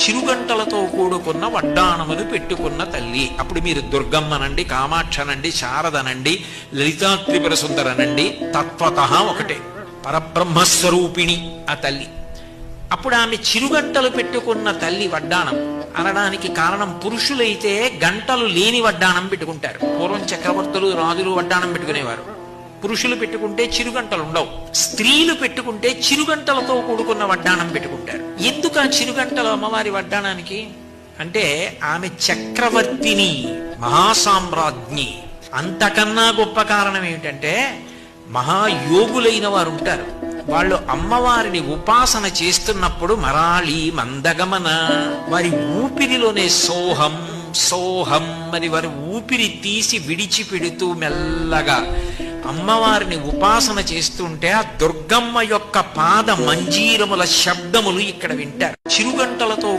చిరుగంటలతో కూడుకున్న వడ్డాణమును పెట్టుకున్న తల్లి. అప్పుడు మీరు దుర్గమ్మనండి, కామాక్షనండి, శారదనండి, లలితా త్రిపుర సుందరనండి, తత్వతః ఒకటే, పరబ్రహ్మస్వరూపిణి ఆ తల్లి. అప్పుడు ఆమె చిరుగంటలు పెట్టుకున్న తల్లి వడ్డాణం అనడానికి కారణం, పురుషులైతే గంటలు లేని వడ్డాణం పెట్టుకుంటారు. పూర్వం చక్రవర్తులు, రాజులు వడ్డాణం పెట్టుకునేవారు. పురుషులు పెట్టుకుంటే చిరుగంటలు ఉండవు. స్త్రీలు పెట్టుకుంటే చిరుగంటలతో కూడుకున్న వడ్డాణం పెట్టుకుంటారు. ఎందుకు ఆ చిరుగంటలు అమ్మవారి వడ్డాణానికి అంటే, ఆమె చక్రవర్తిని, మహాసామ్రాజ్ఞి. అంతకన్నా గొప్ప కారణం ఏమిటంటే, మహాయోగులైన వారు ఉంటారు, వాళ్ళు అమ్మవారిని ఉపాసన చేస్తున్నప్పుడు మరాళి మందగమన, వారి ఊపిరిలోనే సోహం సోహం అని వారి ఊపిరి తీసి విడిచిపెడుతూ మెల్లగా అమ్మవారిని ఉపాసన చేస్తుంటే ఆ దుర్గమ్మ యొక్క పాద మంజీరముల శబ్దములు ఇక్కడ వింటారు. చిరుగంటలతో